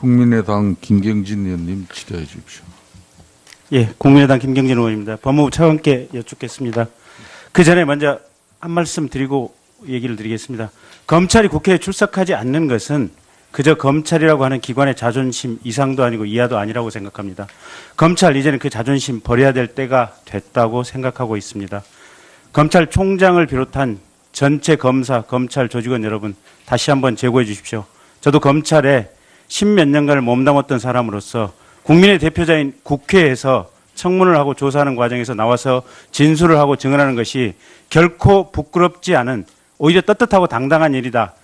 국민의당 김경진 의원님 질의해 주십시오. 예, 국민의당 김경진 의원입니다. 법무부 차관께 여쭙겠습니다. 그 전에 먼저 한 말씀 드리고 얘기를 드리겠습니다. 검찰이 국회에 출석하지 않는 것은 그저 검찰이라고 하는 기관의 자존심 이상도 아니고 이하도 아니라고 생각합니다. 검찰 이제는 그 자존심 버려야 될 때가 됐다고 생각하고 있습니다. 검찰총장을 비롯한 전체 검사, 검찰 조직원 여러분 다시 한번 재고해 주십시오. 저도 검찰에 십몇 년간을 몸담았던 사람으로서 국민의 대표자인 국회에서 청문을 하고 조사하는 과정에서 나와서 진술을 하고 증언하는 것이 결코 부끄럽지 않은 오히려 떳떳하고 당당한 일이다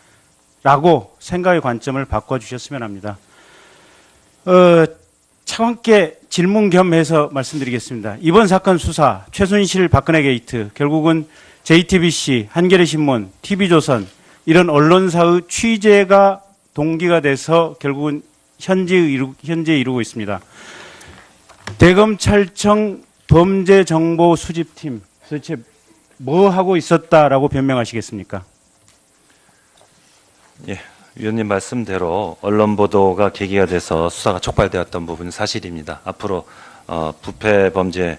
라고 생각의 관점을 바꿔주셨으면 합니다. 차관께 질문 겸해서 말씀드리겠습니다. 이번 사건 수사, 최순실 박근혜 게이트, 결국은 JTBC, 한겨레신문, TV조선 이런 언론사의 취재가 동기가 돼서 결국은 현재 이루고 있습니다. 대검찰청 범죄정보수집팀 도대체 뭐 하고 있었다라고 변명하시겠습니까? 예, 위원님 말씀대로 언론 보도가 계기가 돼서 수사가 촉발되었던 부분은 사실입니다. 앞으로 부패 범죄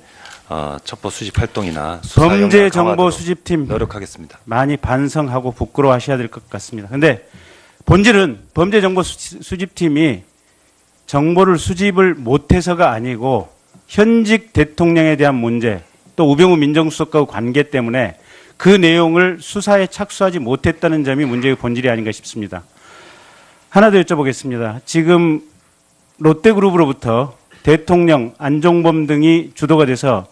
첩보 수집 활동이나 수사 범죄 정보 수집팀 노력하겠습니다. 많이 반성하고 부끄러워하셔야 될 것 같습니다. 근데 본질은 범죄 정보 수집팀이 정보를 수집을 못해서가 아니고 현직 대통령에 대한 문제 또 우병우 민정수석과의 관계 때문에 그 내용을 수사에 착수하지 못했다는 점이 문제의 본질이 아닌가 싶습니다. 하나 더 여쭤보겠습니다. 지금 롯데그룹으로부터 대통령, 안종범 등이 주도가 돼서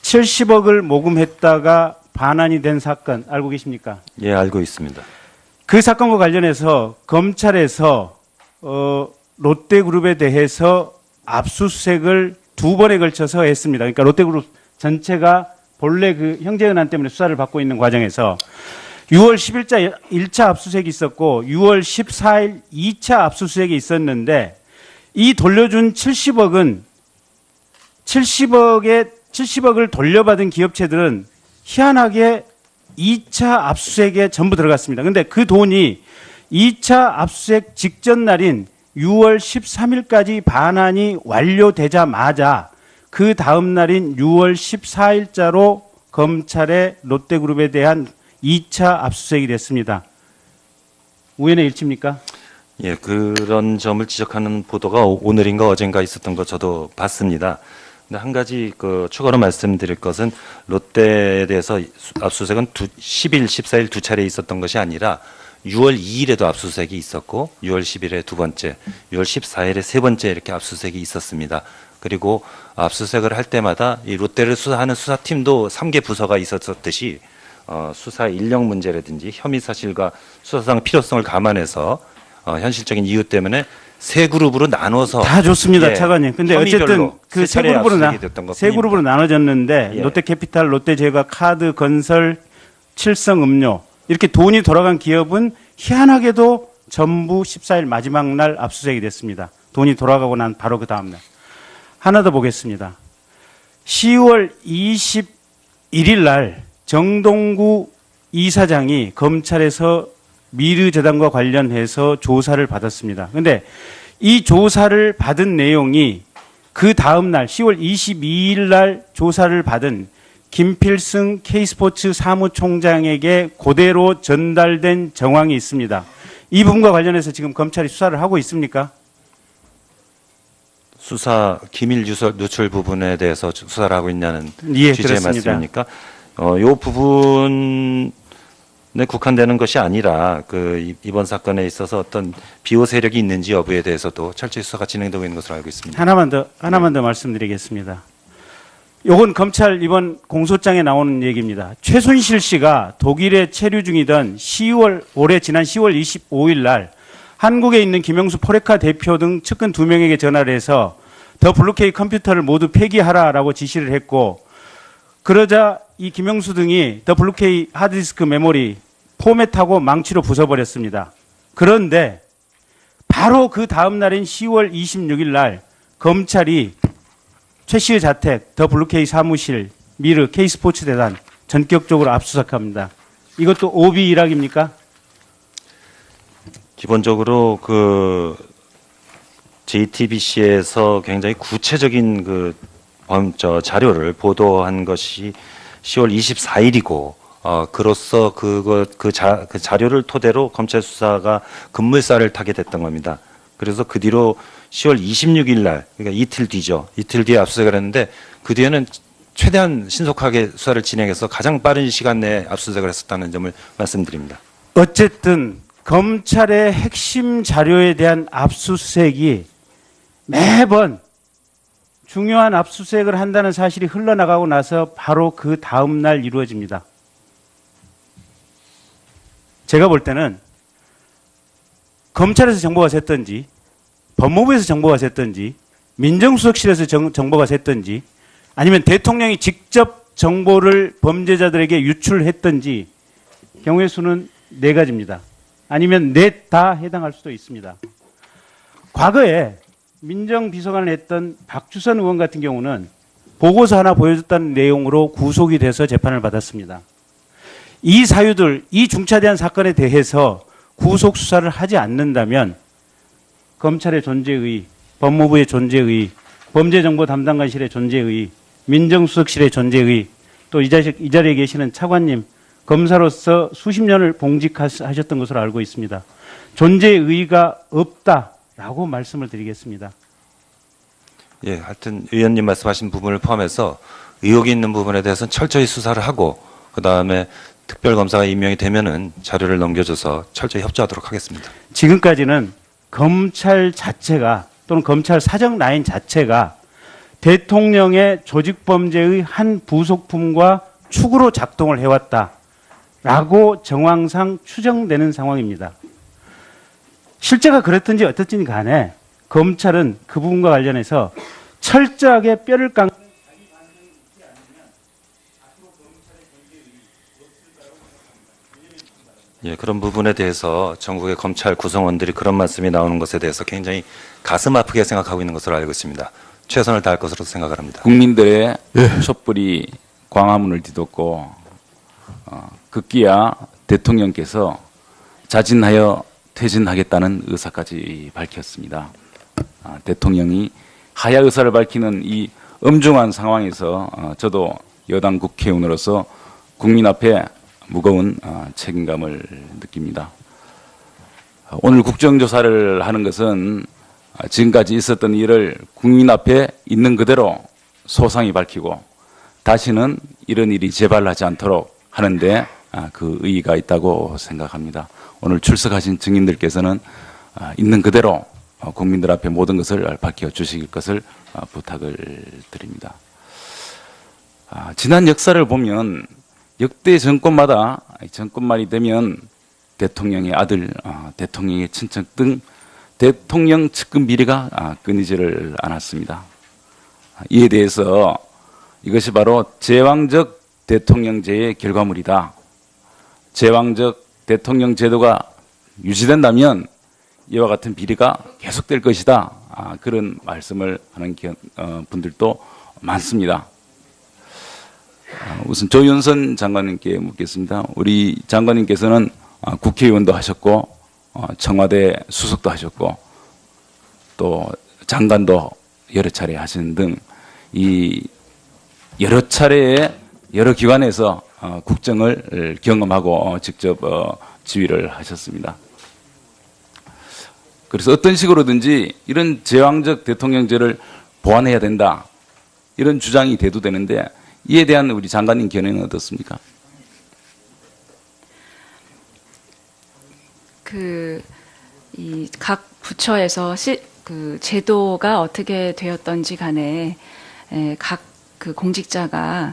70억을 모금했다가 반환이 된 사건 알고 계십니까? 예, 알고 있습니다. 그 사건과 관련해서 검찰에서 롯데그룹에 대해서 압수수색을 2번에 걸쳐서 했습니다. 그러니까 롯데그룹 전체가 본래 그 형제은행 때문에 수사를 받고 있는 과정에서 6월 10일자 1차 압수수색이 있었고 6월 14일 2차 압수수색이 있었는데 이 돌려준 70억은 70억을 돌려받은 기업체들은 희한하게 2차 압수수색에 전부 들어갔습니다. 그런데 그 돈이 2차 압수수색 직전 날인 6월 13일까지 반환이 완료되자마자 그 다음 날인 6월 14일자로 검찰의 롯데그룹에 대한 2차 압수수색이 됐습니다. 우연의 일치입니까? 예, 그런 점을 지적하는 보도가 오늘인가 어젠가 있었던 거 저도 봤습니다. 근데 한 가지 추가로 말씀드릴 것은 롯데에 대해서 압수수색은 10일, 14일 두 차례 있었던 것이 아니라 6월 2일에도 압수수색이 있었고 6월 10일에 두 번째, 6월 14일에 세 번째 이렇게 압수수색이 있었습니다. 그리고 압수수색을 할 때마다 이 롯데를 수사하는 수사팀도 3개 부서가 있었듯이 수사 인력 문제라든지 혐의 사실과 수사상 필요성을 감안해서 현실적인 이유 때문에 세 그룹으로 나눠서 다 좋습니다, 예, 차관님. 근데 어쨌든 그 세 그룹으로 나눠졌는데 예. 롯데캐피탈, 롯데제과, 카드, 건설, 칠성음료 이렇게 돈이 돌아간 기업은 희한하게도 전부 14일 마지막 날 압수수색이 됐습니다. 돈이 돌아가고 난 바로 그 다음 날. 하나 더 보겠습니다. 10월 21일 날 정동구 이사장이 검찰에서 미르재단과 관련해서 조사를 받았습니다. 그런데 이 조사를 받은 내용이 그 다음 날 10월 22일 날 조사를 받은 김필승 K스포츠 사무총장에게 그대로 전달된 정황이 있습니다. 이 부분과 관련해서 지금 검찰이 수사를 하고 있습니까? 수사 기밀 누출 부분에 대해서 수사를 하고 있냐는 예, 취지의 그렇습니다. 말씀입니까? 이 부분에 국한되는 것이 아니라 이번 사건에 있어서 어떤 비호 세력이 있는지 여부에 대해서도 철저히 수사가 진행되고 있는 것으로 알고 있습니다. 하나만 더 말씀드리겠습니다. 요건 검찰 이번 공소장에 나오는 얘기입니다. 최순실 씨가 독일에 체류 중이던 올해 지난 10월 25일 날 한국에 있는 김영수 포레카 대표 등 측근 2명에게 전화를 해서 더 블루케이 컴퓨터를 모두 폐기하라라고 지시를 했고 그러자 이 김영수 등이 더 블루케이 하드디스크 메모리 포맷하고 망치로 부숴버렸습니다. 그런데 바로 그 다음 날인 10월 26일 날 검찰이 최 씨의 자택, 더 블루케이 사무실, 미르, K스포츠 대단 전격적으로 압수수색합니다. 이것도 오비 일학입니까? 기본적으로 JTBC에서 굉장히 구체적인 자료를 보도한 것이 10월 24일이고 그로써 그 자료를 토대로 검찰 수사가 급물살을 타게 됐던 겁니다. 그래서 그 뒤로 10월 26일 날, 그러니까 이틀 뒤죠. 이틀 뒤에 압수수색을 했는데 그 뒤에는 최대한 신속하게 수사를 진행해서 가장 빠른 시간 내에 압수수색을 했었다는 점을 말씀드립니다. 어쨌든 검찰의 핵심 자료에 대한 압수수색이 매번 중요한 압수수색을 한다는 사실이 흘러나가고 나서 바로 그 다음 날 이루어집니다. 제가 볼 때는 검찰에서 정보가 샜던지 법무부에서 정보가 샜던지 민정수석실에서 정보가 샜던지 아니면 대통령이 직접 정보를 범죄자들에게 유출했던지 경우의 수는 4가지입니다. 아니면 넷 다 해당할 수도 있습니다. 과거에 민정비서관을 했던 박주선 의원 같은 경우는 보고서 하나 보여줬다는 내용으로 구속이 돼서 재판을 받았습니다. 이 사유들, 이 중차대한 사건에 대해서 구속 수사를 하지 않는다면 검찰의 존재의, 법무부의 존재의, 범죄정보 담당관실의 존재의, 민정수석실의 존재의, 또 이 자리에 계시는 차관님, 검사로서 수십 년을 봉직하셨던 것으로 알고 있습니다. 존재의 의의가 없다라고 말씀을 드리겠습니다. 예, 하여튼 의원님 말씀하신 부분을 포함해서 의혹이 있는 부분에 대해서는 철저히 수사를 하고 그 다음에 특별검사가 임명이 되면은 자료를 넘겨줘서 철저히 협조하도록 하겠습니다. 지금까지는 검찰 자체가 또는 검찰 사정 라인 자체가 대통령의 조직범죄의 한 부속품과 축으로 작동을 해왔다라고 정황상 추정되는 상황입니다. 실제가 그랬든지 어떻든지 간에 검찰은 그 부분과 관련해서 철저하게 뼈를 깎는 예, 그런 부분에 대해서 전국의 검찰 구성원들이 그런 말씀이 나오는 것에 대해서 굉장히 가슴 아프게 생각하고 있는 것으로 알고 있습니다. 최선을 다할 것으로 생각을 합니다. 국민들의 촛불이 광화문을 뒤덮고 급기야 대통령께서 자진하여 퇴진하겠다는 의사까지 밝혔습니다. 대통령이 하야 의사를 밝히는 이 엄중한 상황에서 저도 여당 국회의원으로서 국민 앞에 무거운 책임감을 느낍니다. 오늘 국정조사를 하는 것은 지금까지 있었던 일을 국민 앞에 있는 그대로 소상히 밝히고 다시는 이런 일이 재발하지 않도록 하는데 그 의의가 있다고 생각합니다. 오늘 출석하신 증인들께서는 있는 그대로 국민들 앞에 모든 것을 밝혀주실 것을 부탁을 드립니다. 지난 역사를 보면 역대 정권마다 정권말이 되면 대통령의 아들, 대통령의 친척 등 대통령 측근 비리가 끊이지를 않았습니다. 이에 대해서 이것이 바로 제왕적 대통령제의 결과물이다. 제왕적 대통령 제도가 유지된다면 이와 같은 비리가 계속될 것이다. 그런 말씀을 하는 분들도 많습니다. 우선 조윤선 장관님께 묻겠습니다. 우리 장관님께서는 국회의원도 하셨고 청와대 수석도 하셨고 또 장관도 여러 차례 하신 등 이 여러 차례의 여러 기관에서 국정을 경험하고 직접 지휘를 하셨습니다. 그래서 어떤 식으로든지 이런 제왕적 대통령제를 보완해야 된다. 이런 주장이 대두되는데 이에 대한 우리 장관님 견해는 어떻습니까? 이 각 부처에서 그 제도가 어떻게 되었던지 간에 각 그 공직자가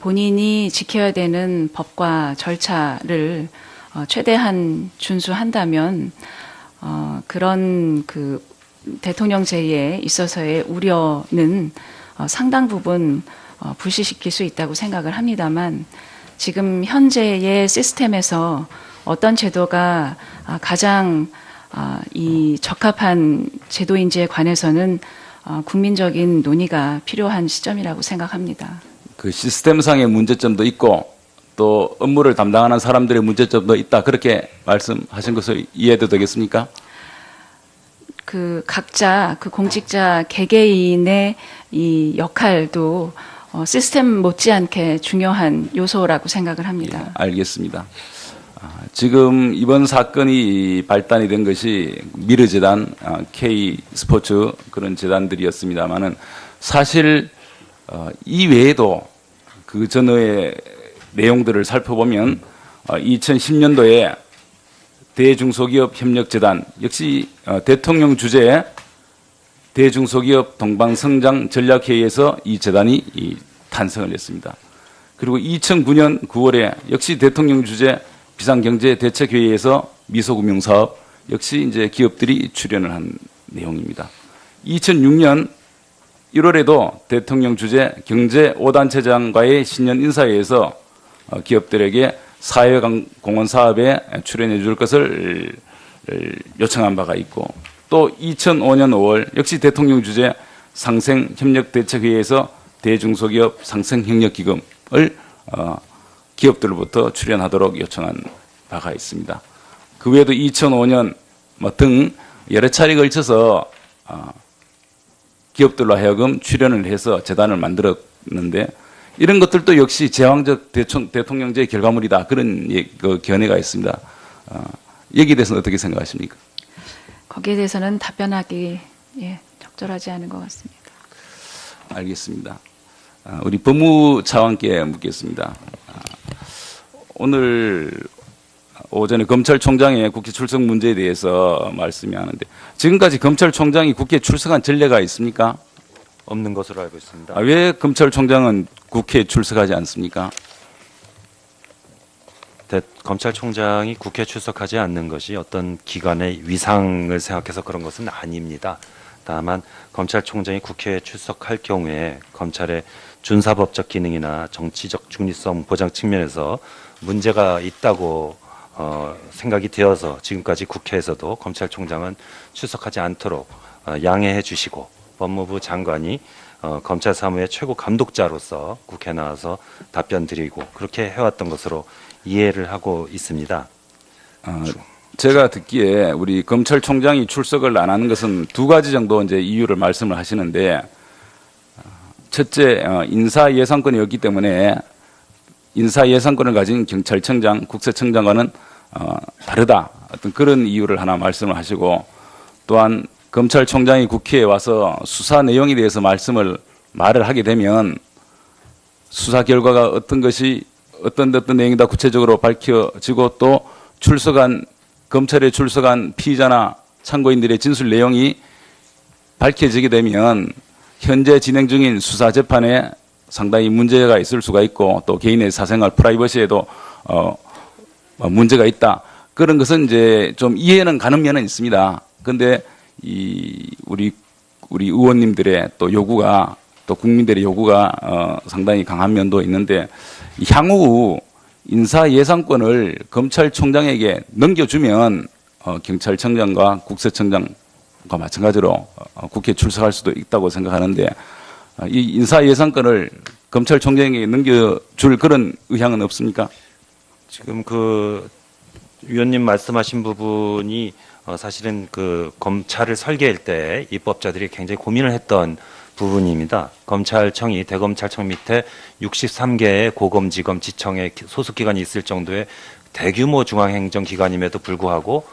본인이 지켜야 되는 법과 절차를 최대한 준수한다면 그런 그 대통령제에 있어서의 우려는 상당 부분 불식시킬 수 있다고 생각을 합니다만 지금 현재의 시스템에서 어떤 제도가 가장 이 적합한 제도인지에 관해서는 국민적인 논의가 필요한 시점이라고 생각합니다. 그 시스템상의 문제점도 있고 또 업무를 담당하는 사람들의 문제점도 있다. 그렇게 말씀하신 것을 이해해도 되겠습니까? 그 각자 그 공직자 개개인의 이 역할도 시스템 못지않게 중요한 요소라고 생각을 합니다. 예, 알겠습니다. 지금 이번 사건이 발단이 된 것이 미르재단, K 스포츠 그런 재단들이었습니다만은 사실 이 외에도 그 전의 내용들을 살펴보면 2010년도에 대중소기업 협력재단 역시 대통령 주재의 대중소기업 동방성장 전략회의에서 이 재단이 탄생을 했습니다. 그리고 2009년 9월에 역시 대통령 주재 비상경제대책회의에서 미소금융사업 역시 이제 기업들이 출연을 한 내용입니다. 2006년 1월에도 대통령 주재 경제 5단체장과의 신년 인사회에서 기업들에게 사회공헌 사업에 출연해 줄 것을 요청한 바가 있고 또 2005년 5월 역시 대통령 주재 상생협력대책회의에서 대중소기업 상생협력기금을 기업들로부터 출연하도록 요청한 바가 있습니다. 그 외에도 2005년 등 여러 차례에 걸쳐서 기업들로 하여금 출연을 해서 재단을 만들었는데 이런 것들도 역시 제왕적 대통령제의 결과물이다. 그런 그 견해가 있습니다. 여기에 대해서는 어떻게 생각하십니까? 거기에 대해서는 답변하기 적절하지 않은 것 같습니다. 알겠습니다. 우리 법무부 차관께 묻겠습니다. 오늘 오전에 검찰총장의 국회 출석 문제에 대해서 말씀이 하는데 지금까지 검찰총장이 국회에 출석한 전례가 있습니까? 없는 것으로 알고 있습니다. 왜 검찰총장은 국회에 출석하지 않습니까? 검찰총장이 국회에 출석하지 않는 것이 어떤 기관의 위상을 생각해서 그런 것은 아닙니다. 다만 검찰총장이 국회에 출석할 경우에 검찰의 준사법적 기능이나 정치적 중립성 보장 측면에서 문제가 있다고 생각이 되어서 지금까지 국회에서도 검찰총장은 출석하지 않도록 양해해 주시고 법무부 장관이 검찰 사무의 최고 감독자로서 국회에 나와서 답변 드리고 그렇게 해왔던 것으로 이해를 하고 있습니다. 제가 듣기에 우리 검찰총장이 출석을 안 하는 것은 두 가지 정도 이제 이유를 말씀을 하시는데 첫째 인사 예산권이었기 때문에 인사 예산권을 가진 경찰청장, 국세청장과는 다르다. 어떤 그런 이유를 하나 말씀을 하시고 또한 검찰총장이 국회에 와서 수사 내용에 대해서 말을 하게 되면 수사 결과가 어떤 내용이다 구체적으로 밝혀지고 또 검찰에 출석한 피의자나 참고인들의 진술 내용이 밝혀지게 되면 현재 진행 중인 수사 재판에 상당히 문제가 있을 수가 있고 또 개인의 사생활 프라이버시에도 문제가 있다. 그런 것은 이제 좀 이해는 가는 면은 있습니다. 그런데 우리 의원님들의 또 요구가 또 국민들의 요구가 상당히 강한 면도 있는데 향후 인사 예산권을 검찰총장에게 넘겨주면 경찰청장과 국세청장과 마찬가지로 국회에 출석할 수도 있다고 생각하는데 이 인사 예산권을 검찰총장에게 넘겨줄 그런 의향은 없습니까? 지금 그 위원님 말씀하신 부분이 사실은 그 검찰을 설계할 때 입법자들이 굉장히 고민을 했던 부분입니다. 검찰청이 대검찰청 밑에 63개의 고검지검 지청의 소속기관이 있을 정도의 대규모 중앙행정기관임에도 불구하고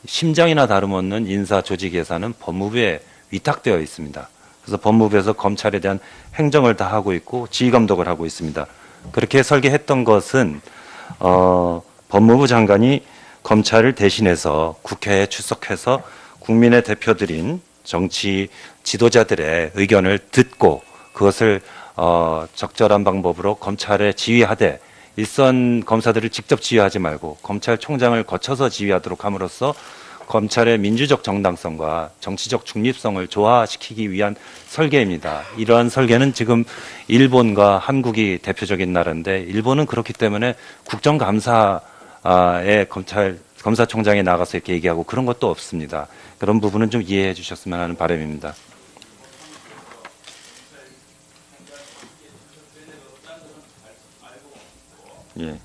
심장이나 다름없는 인사 조직 예산은 법무부에 위탁되어 있습니다. 그래서 법무부에서 검찰에 대한 행정을 다 하고 있고 지휘감독을 하고 있습니다. 그렇게 설계했던 것은 법무부 장관이 검찰을 대신해서 국회에 출석해서 국민의 대표들인 정치 지도자들의 의견을 듣고 그것을 적절한 방법으로 검찰에 지휘하되 일선 검사들을 직접 지휘하지 말고 검찰총장을 거쳐서 지휘하도록 함으로써 검찰의 민주적 정당성과 정치적 중립성을 조화시키기 위한 설계입니다. 이러한 설계는 지금 일본과 한국이 대표적인 나라인데 일본은 그렇기 때문에 국정감사에 검사총장이 나가서 이렇게 얘기하고 그런 것도 없습니다. 그런 부분은 좀 이해해 주셨으면 하는 바람입니다. 예.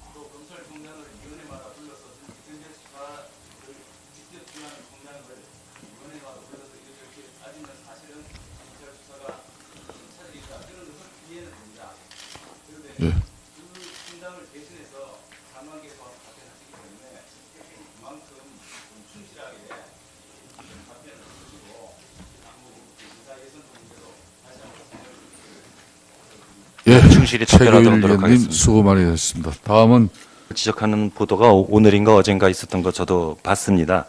충실히 답변하도록 최규일 의원님 노력하겠습니다. 수고 많이 하셨습니다. 다음은 지적하는 보도가 오늘인가 어젠가 있었던 거 저도 봤습니다.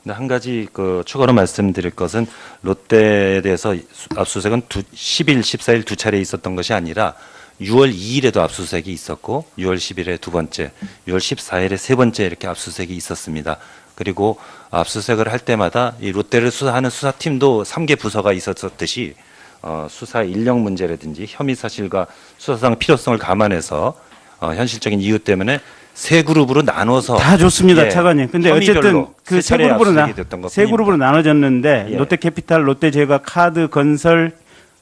근데 한 가지 추가로 말씀드릴 것은 롯데에 대해서 압수수색은 10일, 14일 두 차례 있었던 것이 아니라 6월 2일에도 압수수색이 있었고 6월 10일에 두 번째, 6월 14일에 세 번째 이렇게 압수수색이 있었습니다. 그리고 압수수색을 할 때마다 이 롯데를 수사하는 수사팀도 3개 부서가 있었듯이 수사 인력 문제라든지 혐의 사실과 수사상 필요성을 감안해서 현실적인 이유 때문에 세 그룹으로 나눠서 다 좋습니다, 예, 차관님. 근데 어쨌든 혐의별로 그 세 차례 그룹으로 압수수색이 됐던 세 것뿐입니다. 그룹으로 나눠졌는데 예. 롯데캐피탈, 롯데제과, 카드, 건설,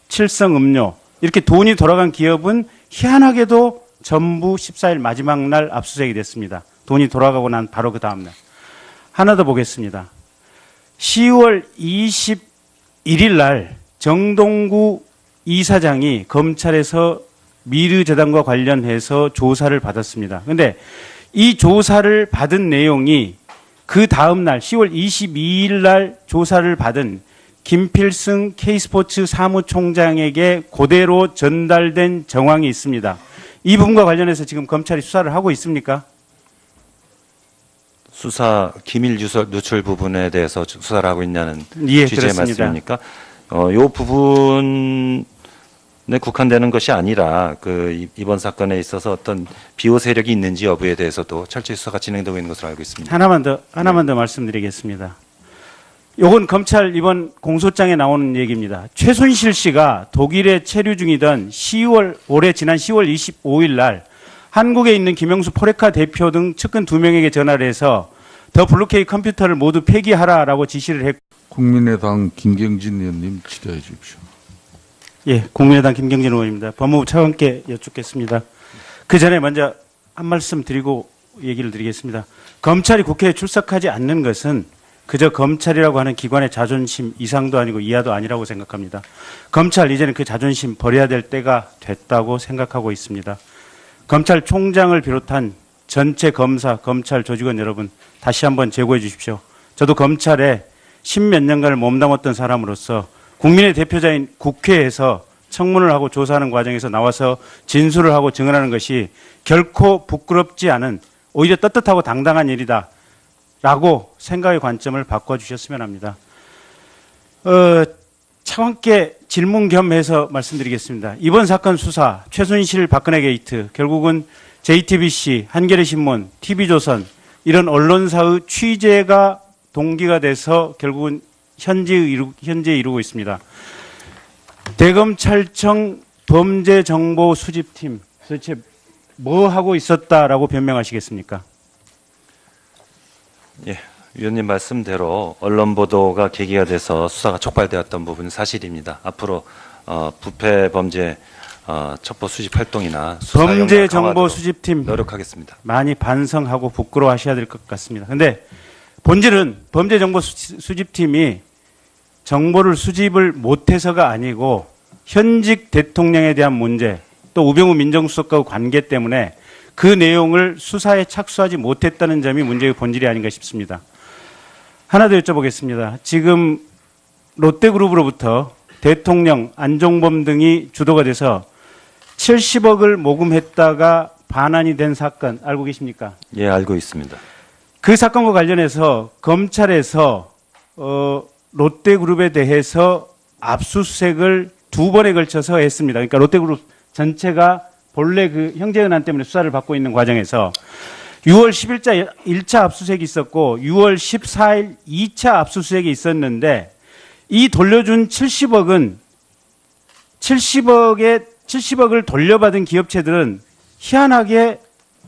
칠성음료 이렇게 돈이 돌아간 기업은 희한하게도 전부 14일 마지막 날 압수수색이 됐습니다. 돈이 돌아가고 난 바로 그 다음 날. 하나 더 보겠습니다. 10월 21일 날 정동구 이사장이 검찰에서 미르재단과 관련해서 조사를 받았습니다. 그런데 이 조사를 받은 내용이 그 다음 날 10월 22일 날 조사를 받은 김필승 K스포츠 사무총장에게 그대로 전달된 정황이 있습니다. 이 부분과 관련해서 지금 검찰이 수사를 하고 있습니까? 수사 기밀 누출 부분에 대해서 수사를 하고 있냐는 예, 취지의 그렇습니다. 말씀입니까? 이 부분에 국한되는 것이 아니라 이번 사건에 있어서 어떤 비호 세력이 있는지 여부에 대해서도 철저히 수사가 진행되고 있는 것으로 알고 있습니다. 하나만 더 말씀드리겠습니다. 요건 검찰 이번 공소장에 나오는 얘기입니다. 최순실 씨가 독일에 체류 중이던 올해 지난 10월 25일 날 한국에 있는 김영수 포레카 대표 등 측근 2명에게 전화를 해서 더 블루케이 컴퓨터를 모두 폐기하라라고 지시를 했고, 국민의당 김경진 의원님 질의해 주십시오. 예, 국민의당 김경진 의원입니다. 법무부 차관께 여쭙겠습니다. 그 전에 먼저 한 말씀 드리고 얘기를 드리겠습니다. 검찰이 국회에 출석하지 않는 것은 그저 검찰이라고 하는 기관의 자존심 이상도 아니고 이하도 아니라고 생각합니다. 검찰 이제는 그 자존심 버려야 될 때가 됐다고 생각하고 있습니다. 검찰총장을 비롯한 전체 검사, 검찰 조직원 여러분 다시 한번 재고해 주십시오. 저도 검찰에 10몇 년간을 몸담았던 사람으로서 국민의 대표자인 국회에서 청문을 하고 조사하는 과정에서 나와서 진술을 하고 증언하는 것이 결코 부끄럽지 않은 오히려 떳떳하고 당당한 일이다 라고 생각의 관점을 바꿔주셨으면 합니다. 차관께 질문 겸해서 말씀드리겠습니다. 이번 사건 수사, 최순실 박근혜 게이트, 결국은 JTBC, 한겨레신문, TV조선 이런 언론사의 취재가 동기가 돼서 결국은 현재 이루고 있습니다. 대검찰청 범죄정보수집팀 도대체 뭐 하고 있었다라고 변명하시겠습니까? 예, 위원님 말씀대로 언론 보도가 계기가 돼서 수사가 촉발되었던 부분은 사실입니다. 앞으로 부패 범죄 첩보 수집 활동이나 수사 역량 강화도 범죄정보수집팀 노력하겠습니다. 많이 반성하고 부끄러워하셔야 될 것 같습니다. 그런데 본질은 범죄정보수집팀이 정보를 수집을 못해서가 아니고 현직 대통령에 대한 문제 또 우병우 민정수석과의 관계 때문에 그 내용을 수사에 착수하지 못했다는 점이 문제의 본질이 아닌가 싶습니다. 하나 더 여쭤보겠습니다. 지금 롯데그룹으로부터 대통령, 안종범 등이 주도가 돼서 70억을 모금했다가 반환이 된 사건 알고 계십니까? 예, 알고 있습니다. 그 사건과 관련해서 검찰에서 롯데그룹에 대해서 압수수색을 2번에 걸쳐서 했습니다. 그러니까 롯데그룹 전체가 본래 그 형제은행 때문에 수사를 받고 있는 과정에서 6월 10일자 1차 압수수색이 있었고 6월 14일 2차 압수수색이 있었는데 이 돌려준 70억은 70억을 돌려받은 기업체들은 희한하게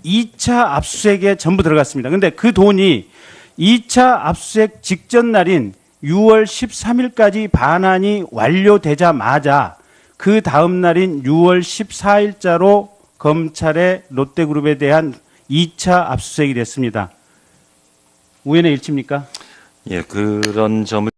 2차 압수수색에 전부 들어갔습니다. 그런데 그 돈이 2차 압수수색 직전 날인 6월 13일까지 반환이 완료되자마자 그 다음 날인 6월 14일자로 검찰의 롯데그룹에 대한 2차 압수수색이 됐습니다. 우연의 일치입니까? 예, 그런 점을